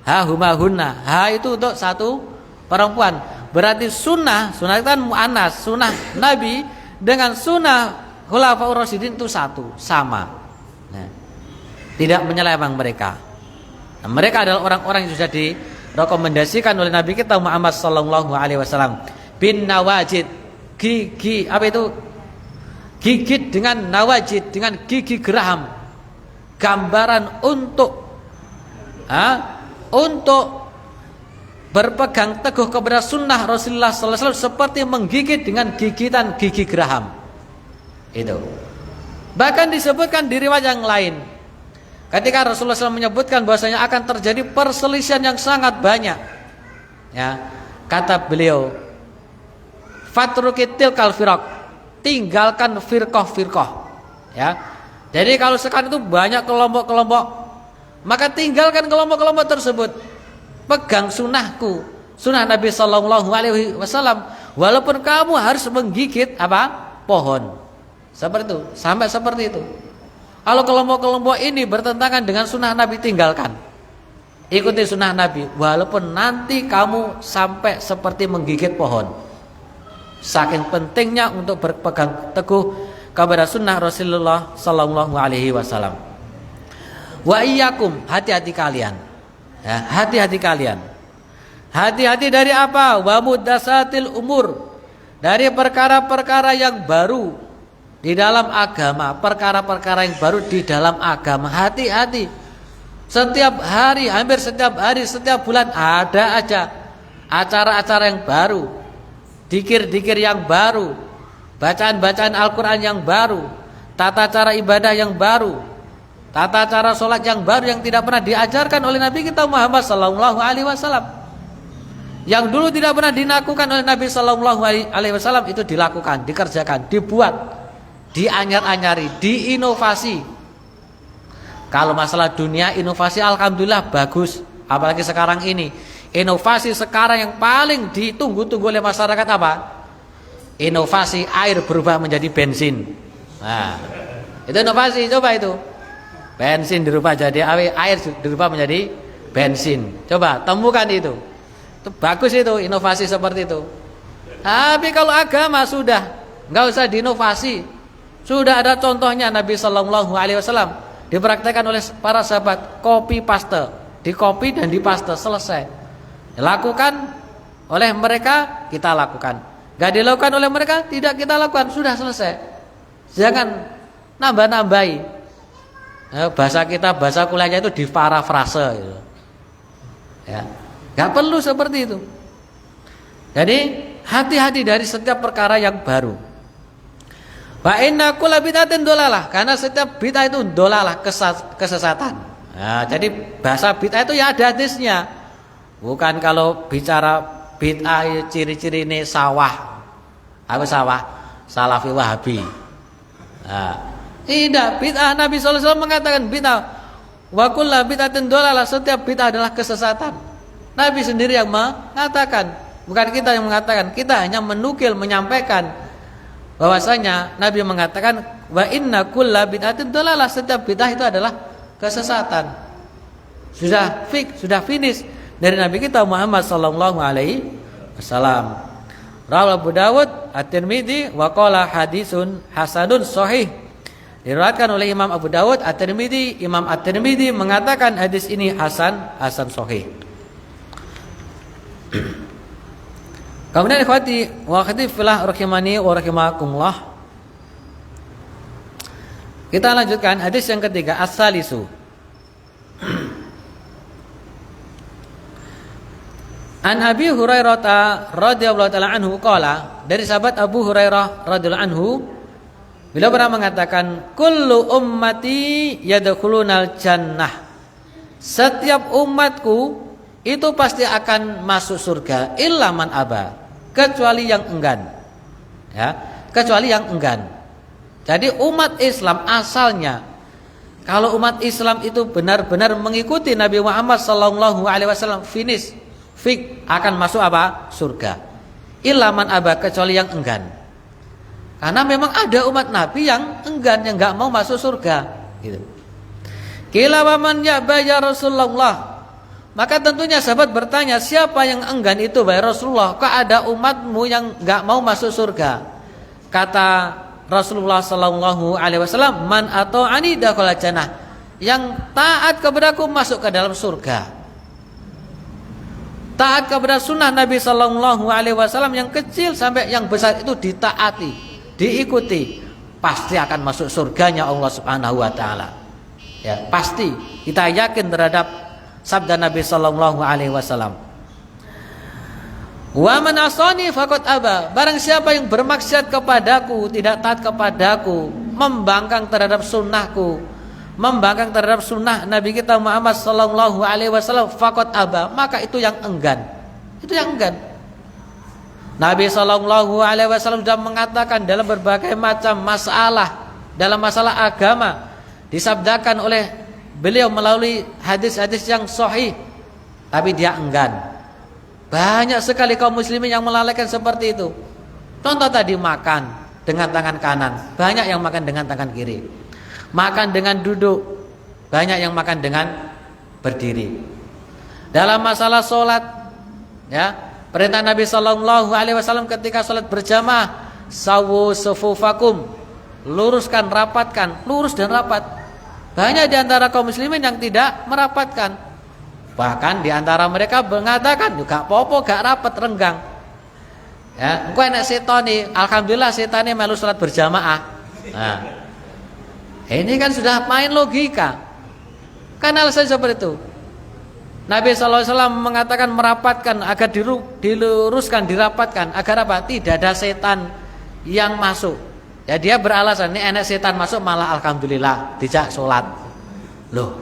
Ha, huma, hunna. Ha itu untuk satu perempuan. Berarti sunnah itu kan mu'annas. Sunnah Nabi dengan sunnah khulafaur rasyidin itu satu, sama. Tidak menyeleweng mereka. Mereka adalah orang-orang yang sudah direkomendasikan oleh Nabi kita Muhammad sallallahu alaihi wasallam. Bin nawajid, gigi, apa itu? Gigit dengan nawajid, dengan gigi geraham. Gambaran untuk berpegang teguh kepada sunnah Rasulullah sallallahu alaihi wasallam seperti menggigit dengan gigitan gigi geraham. Itu. Bahkan disebutkan di riwayat yang lain, ketika Rasulullah SAW menyebutkan bahwasanya akan terjadi perselisihan yang sangat banyak, kata beliau, fatrukitil kal firaq, tinggalkan firqah-firqah. Jadi kalau sekarang itu banyak kelompok-kelompok, maka tinggalkan kelompok-kelompok tersebut. Pegang sunnahku, sunnah Nabi Sallallahu Alaihi Wasallam, walaupun kamu harus menggigit pohon, seperti itu, sampai seperti itu. Kalau kelompok-kelompok ini bertentangan dengan sunnah Nabi, tinggalkan. ikuti sunnah Nabi, walaupun nanti kamu sampai seperti menggigit pohon. Saking pentingnya untuk berpegang teguh kepada sunnah Rasulullah Sallallahu Alaihi Wasallam. Wa iyyakum, hati-hati kalian. Ya, hati-hati kalian. Hati-hati dari apa? Wa muhdatsatil umur, dari perkara-perkara yang baru di dalam agama, perkara-perkara yang baru di dalam agama. Hati-hati. Setiap hari, hampir setiap hari, setiap bulan ada aja acara-acara yang baru, dikir-dikir yang baru, bacaan-bacaan Al-Quran yang baru, tata cara ibadah yang baru, tata cara sholat yang baru yang tidak pernah diajarkan oleh Nabi kita Muhammad Sallallahu Alaihi Wasallam. Yang dulu tidak pernah dilakukan oleh Nabi Sallallahu Alaihi Wasallam itu dilakukan, dikerjakan, dibuat, dianyar-anyari, diinovasi. Kalau masalah dunia inovasi alhamdulillah bagus, apalagi sekarang ini. Inovasi sekarang yang paling ditunggu-tunggu oleh masyarakat apa? Inovasi air berubah menjadi bensin. Nah, itu inovasi, coba itu. Bensin dirubah jadi air dirubah menjadi bensin. Coba temukan itu. Itu bagus itu, inovasi seperti itu. Tapi kalau agama sudah enggak usah diinovasi. Sudah ada contohnya Nabi Sallallahu Alaihi Wasallam. Dipraktekkan oleh para sahabat, copy paste, di copy dan di paste, selesai. Dilakukan oleh mereka, kita lakukan. Gak dilakukan oleh mereka, tidak kita lakukan, sudah selesai. Jangan nambah-nambahi. Bahasa kita, bahasa kuliahnya itu diparafrase gitu. Ya, gak perlu seperti itu. Jadi hati-hati dari setiap perkara yang baru. Wa inna kulla bid'atin dolalah, karena setiap bid'ah itu dolalah, kesesatan. Nah, jadi bahasa bid'ah itu ya ada hadisnya. Bukan kalau bicara bid'ah ciri-ciri ini sawah. Apa sawah? Salafi Wahabi. Nah, tidak, bid'ah Nabi sallallahu alaihi wasallam mengatakan bid'ah wa kullu bid'atin dolalah, setiap bid'ah adalah kesesatan. Nabi sendiri yang mengatakan, bukan kita yang mengatakan, kita hanya menukil, menyampaikan bahwasanya Nabi mengatakan wa inna kulla bid'atin dolalah, setiap bid'ah itu adalah kesesatan. Sudah fix, sudah finish dari Nabi kita Muhammad sallallahu alaihi wasallam. Rawahu Abu Dawud, At-Tirmidzi wa qala hadisun hasanun sahih. Diriwayatkan oleh Imam Abu Dawud, At-Tirmidzi, Imam At-Tirmidzi mengatakan hadis ini hasan sahih. Kemudian ikhwati wa akhwati fillah rahimani wa rahimakumullah. Kita lanjutkan hadis yang ketiga, as-salisu. An Abi Hurairah radhiyallahu taala anhu qala, dari sahabat Abu Hurairah radhiyallahu anhu, beliau pernah mengatakan, kullu ummati yadkhulunal jannah. Setiap umatku itu pasti akan masuk surga illa man aba, kecuali yang enggan. Ya, kecuali yang enggan. Jadi umat Islam asalnya, kalau umat Islam itu benar-benar mengikuti Nabi Muhammad sallallahu alaihi wasallam, finish, fix akan masuk apa? Surga. Illa man aba, kecuali yang enggan. Karena memang ada umat Nabi yang enggan, yang enggak mau masuk surga, gitu. Qila wa man ya'ba ya Rasulullah. Maka tentunya sahabat bertanya, siapa yang enggan itu wahai Rasulullah? Kok ada umatmu yang enggak mau masuk surga? Kata Rasulullah sallallahu alaihi wasallam, man ata'ani dakhala jannah. Yang taat kepadaku masuk ke dalam surga. Taat kepada sunnah Nabi sallallahu alaihi wasallam, yang kecil sampai yang besar itu ditaati, diikuti, pasti akan masuk surganya Allah Subhanahu wa taala. Ya, pasti kita yakin terhadap sabda Nabi sallallahu alaihi wasallam. Wa man asani faqad aba, barang siapa yang bermaksiat kepadaku, tidak taat kepadaku, membangkang terhadap sunnahku, membangkang terhadap sunnah Nabi kita Muhammad sallallahu alaihi wasallam, faqad aba, maka itu yang enggan. Itu yang enggan. Nabi sallallahu alaihi wasallam sudah mengatakan dalam berbagai macam masalah, dalam masalah agama, disabdakan oleh beliau melalui hadis-hadis yang sahih, tapi dia enggan. Banyak sekali kaum muslimin yang melalaikan seperti itu. Contoh tadi, makan dengan tangan kanan, banyak yang makan dengan tangan kiri. Makan dengan duduk, banyak yang makan dengan berdiri. Dalam masalah sholat, ya, perintah Nabi Shallallahu Alaihi Wasallam ketika sholat berjamaah, sawu sufufakum, luruskan, rapatkan, lurus dan rapat. Banyak di antara kaum muslimin yang tidak merapatkan. Bahkan di antara mereka mengatakan juga popo gak rapat, renggang. Ya, engko enak setan nih, alhamdulillah setan nih melu sholat berjamaah. Nah, ini kan sudah main logika. Kan alasan seperti itu. Nabi SAW mengatakan merapatkan agar diluruskan, dirapatkan agar apa? Tidak ada setan yang masuk. Ya dia beralasan ini enak setan masuk malah alhamdulillah dijak sholat. Loh,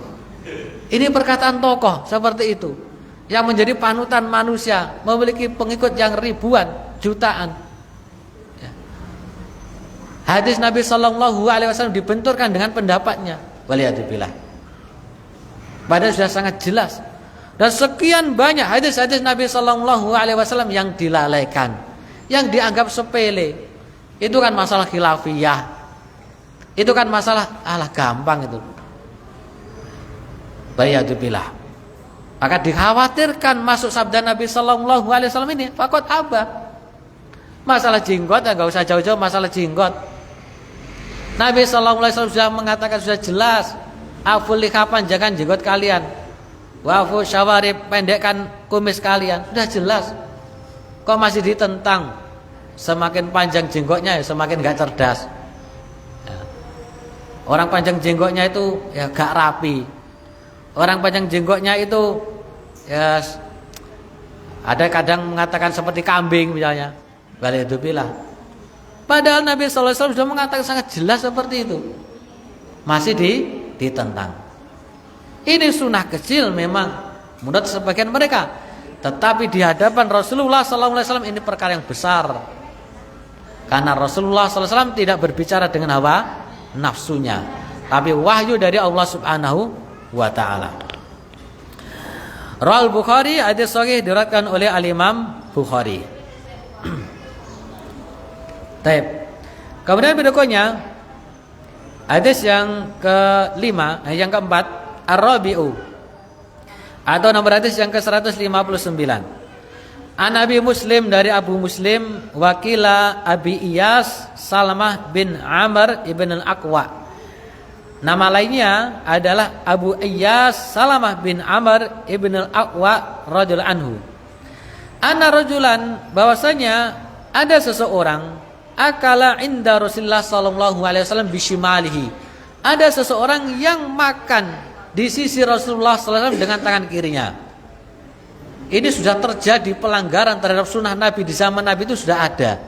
ini perkataan tokoh seperti itu yang menjadi panutan manusia, memiliki pengikut yang ribuan, jutaan. Ya. Hadis Nabi SAW dibenturkan dengan pendapatnya. Waliyadzubillah. Padahal sudah sangat jelas. Dan sekian banyak hadis-hadis Nabi SAW yang dilalaikan, yang dianggap sepele. Itu kan masalah khilafiyah. Itu kan masalah gampang itu. Waliyadzubillah. Maka dikhawatirkan masuk sabda Nabi SAW ini fakot abah. Masalah jenggot ya enggak usah jauh-jauh masalah jenggot. Nabi SAW sudah mengatakan sudah jelas, aful likhapan, jangan jenggot kalian. Wafu syawarib, pendekkan kumis kalian. Sudah jelas. Kok masih ditentang? Semakin panjang jenggotnya ya semakin gak cerdas. Ya. Orang panjang jenggotnya itu ya gak rapi. Orang panjang jenggotnya itu ya ada kadang mengatakan seperti kambing misalnya. Waliyadzubillah. Padahal Nabi SAW sudah mengatakan sangat jelas seperti itu. Masih ditentang. Ini sunnah kecil memang menurut sebagian mereka, tetapi di hadapan Rasulullah SAW ini perkara yang besar. Karena Rasulullah SAW tidak berbicara dengan hawa nafsunya, tapi wahyu dari Allah Subhanahu wa Ta'ala. Rawal Bukhari, hadis sahih diriwayatkan oleh Al-Imam Bukhari. Taib. Kemudian berikutnya hadis yang kelima, yang keempat, Ar-Rabi'u, atau nomor hadis yang ke-159. An Abi Muslim, dari Abu Muslim, wakila Abi Iyas Salamah bin Amr ibn al-Aqwa. Nama lainnya adalah Abu Iyas Salamah bin Amr ibn al-Aqwa radhiyallahu anhu. Anna rajulan, bahwasanya ada seseorang, akala inda Rasulullah sallallahu alaihi wasallam bishimalihi. Ada seseorang yang makan di sisi Rasulullah SAW dengan tangan kirinya. Ini sudah terjadi pelanggaran terhadap sunnah Nabi di zaman Nabi itu sudah ada,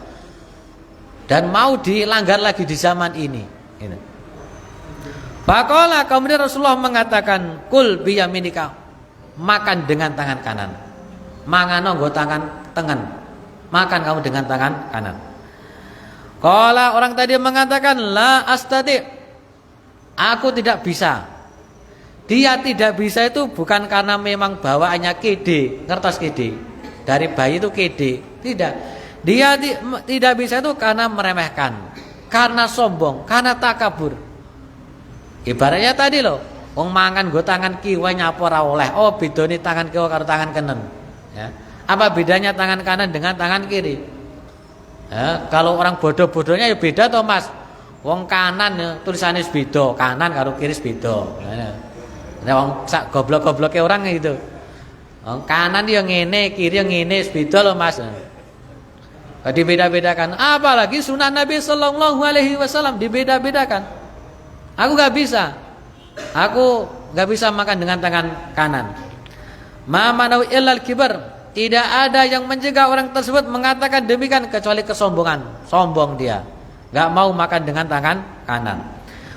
dan mau dilanggar lagi di zaman ini. Faqala, kemudian Rasulullah mengatakan, kul biyaminika, makan dengan tangan kanan. Mangano nggo tangan tengen, makan kamu dengan tangan kanan. Qala, orang tadi mengatakan, la astati, aku tidak bisa. Dia tidak bisa itu bukan karena memang bawaannya kede, ngertos kede, dari bayi itu kede, tidak. Dia tidak bisa itu karena meremehkan, karena sombong, karena takabur. Ibaratnya tadi loh, wong mangan go tangan kiwa nyapo ora oleh. Oh, bedane tangan kiwa karo tangan kanan. Ya. Apa bedanya tangan kanan dengan tangan kiri? Ya, kalau orang bodoh-bodohnya ya beda toh Mas. Wong kanan ya, tulisannya beda, kanan karo kiri beda. Ya. Nah, wong sak goblok-gobloke orang gitu. Wong kanan yang ngene, kiri yang ngene, beda loh Mas. Dibeda-bedakan. Apalagi sunnah Nabi Sallallahu Alaihi Wasallam dibeda-bedakan. Aku nggak bisa. Aku nggak bisa makan dengan tangan kanan. Ma manau illal kibar. Tidak ada yang mencegah orang tersebut mengatakan demikian kecuali kesombongan. Sombong dia. Nggak mau makan dengan tangan kanan.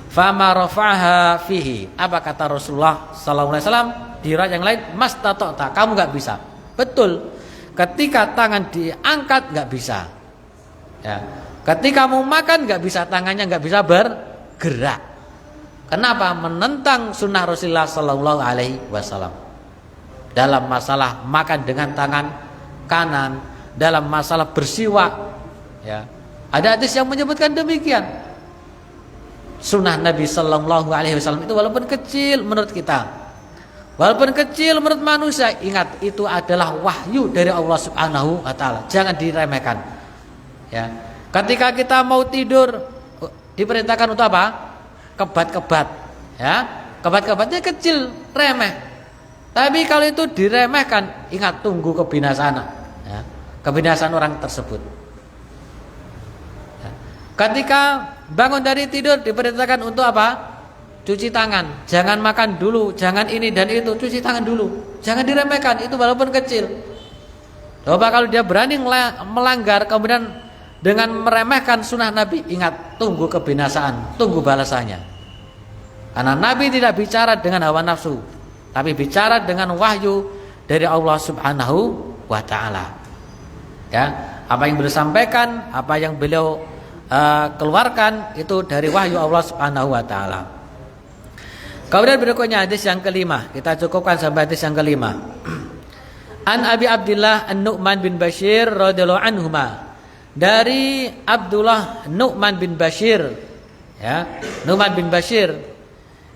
Fama rafa'aha fihi. Apa kata Rasulullah sallallahu alaihi wasallam di riwayat yang lain, mastata'ta, kamu enggak bisa. Betul. Ketika tangan diangkat enggak bisa. Ya. Ketika mau makan enggak bisa, tangannya enggak bisa bergerak. Kenapa? Menentang sunnah Rasulullah sallallahu alaihi wasallam. Dalam masalah makan dengan tangan kanan, dalam masalah bersiwak, ya. Ada hadis yang menyebutkan demikian. Sunnah Nabi Sallallahu Alaihi Wasallam itu walaupun kecil menurut kita, Walaupun kecil menurut manusia, ingat itu adalah wahyu dari Allah Subhanahu wa taala. Jangan diremehkan. Ya. Ketika kita mau tidur diperintahkan untuk apa? Kebat-kebat. Ya. Kebat-kebatnya kecil, remeh. Tapi kalau itu diremehkan, ingat tunggu kebinasaan. Ya. Kebinasaan orang tersebut. Ya. Ketika bangun dari tidur diperintahkan untuk apa? Cuci tangan, jangan makan dulu, jangan ini dan itu, cuci tangan dulu. Jangan diremehkan, itu walaupun kecil. Coba kalau dia berani melanggar kemudian dengan meremehkan sunnah Nabi, ingat tunggu kebinasaan, tunggu balasannya. Karena Nabi tidak bicara dengan hawa nafsu, tapi bicara dengan wahyu dari Allah Subhanahu wa taala. Ya, apa yang beliau sampaikan, apa yang beliau keluarkan itu dari wahyu Allah Subhanahu wa taala. Kemudian berikutnya hadis yang kelima. Kita cukupkan sampai hadis yang kelima. An Abi Abdullah An-Nu'man bin Bashir radhiyallahu anhuma. Dari Abdullah Nu'man bin Bashir. Ya, Nu'man bin Bashir.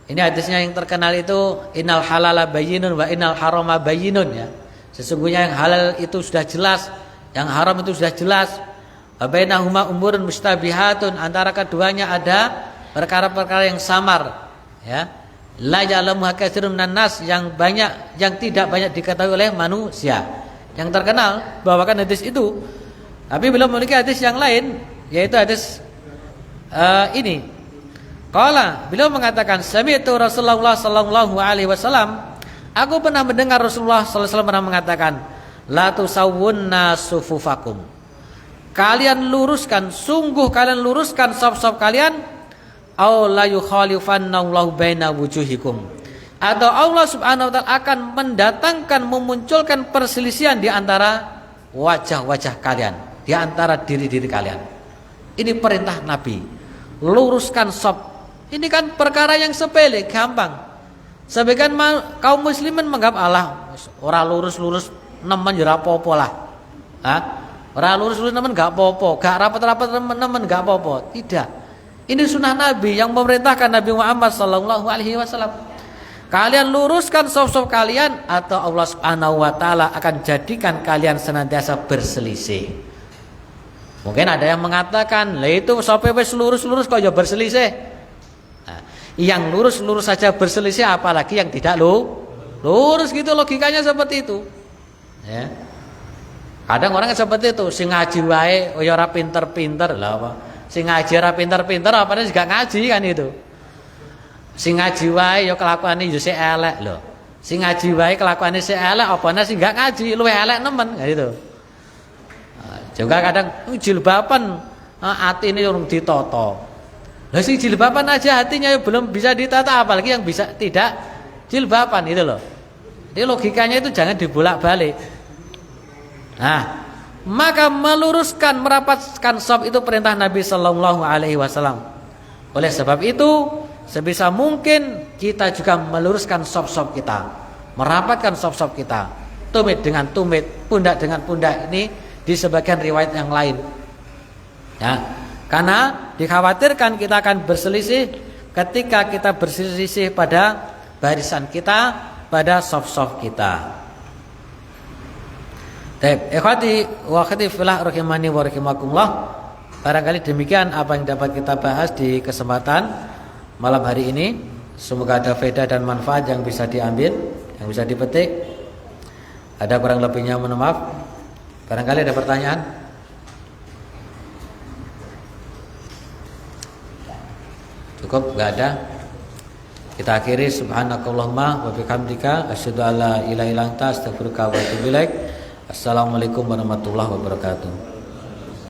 Ini hadisnya yang terkenal itu innal halala bayyinun wa innal harama bayyinun ya. Sesungguhnya yang halal itu sudah jelas, yang haram itu sudah jelas. Wa bainahuma umurun mustabihatun, antara keduanya ada perkara-perkara yang samar. Ya. La ya'lamuha katsirun minan nas, yang tidak banyak diketahui oleh manusia. Yang terkenal bawakan hadis itu. Tapi belum memiliki hadis yang lain, yaitu hadis ini. Qala, beliau mengatakan sami'tu Rasulullah sallallahu alaihi wasallam, aku pernah mendengar Rasulullah sallallahu alaihi wasallam pernah mengatakan, la tusawwunna sufufakum. Kalian luruskan, sungguh kalian luruskan saf-saf kalian. Aw la yukhalifannallahu baina wujuhikum, atau Allah Subhanahu wa taala akan mendatangkan, memunculkan perselisihan di antara wajah-wajah kalian, di antara diri-diri kalian. Ini perintah Nabi. Luruskan saf. Ini kan perkara yang sepele, gampang. Sebagian kaum muslimin menganggap Allah ora lurus-lurus nemen ya apa-apa lah. Hah? Ora lurus-lurus nemen gak apa-apa, gak rapat-rapat nemen gak apa-apa. Tidak. Ini sunnah Nabi yang memerintahkan Nabi Muhammad sallallahu alaihi wasallam. Kalian luruskan saf-saf kalian, atau Allah Subhanahu wa taala akan jadikan kalian senantiasa berselisih. Mungkin ada yang mengatakan, "Lah itu sampai wis lurus-lurus kok ya berselisih." Nah, yang lurus-lurus saja berselisih, apalagi yang tidak lurus gitu, logikanya seperti itu. Ya. Kadang orang seperti itu, sing ngaji wae ya ora pinter-pinter lah apa. Sing ngaji ora pinter-pinter apane juga ngaji kan itu. Sing ngaji wae ya kelakuane ya sik elek lho. Sing ngaji wae kelakuane sik elek apane sing gak ngaji luwih elek nemen gitu. Juga kadang jilbaban atine urung ditata. Lah sing jilbaban aja hatinya belum bisa ditata, apalagi yang bisa tidak jilbaban itu loh. Jadi logikanya itu jangan dibolak-balik. Nah, maka meluruskan, merapatkan shaf itu perintah Nabi sallallahu alaihi wasallam. Oleh sebab itu, sebisa mungkin kita juga meluruskan shaf-shaf kita, merapatkan shaf-shaf kita, tumit dengan tumit, pundak dengan pundak. Ini di sebagian riwayat yang lain. Ya, karena dikhawatirkan kita akan berselisih ketika kita berselisih pada barisan kita, pada shaf-shaf kita. Baik, ikhwati wa akhwati fillah rahimani wa rahimakumullah. Barangkali demikian apa yang dapat kita bahas di kesempatan malam hari ini. Semoga ada faedah dan manfaat yang bisa diambil, yang bisa dipetik. Ada kurang lebihnya mohon maaf. Barangkali ada pertanyaan. Cukup, enggak ada. Kita akhiri subhanakallahumma wa bihamdika asyhadu alla ilaha illa anta astaghfiruka wa atubu ilaik. Assalamualaikum warahmatullahi wabarakatuh.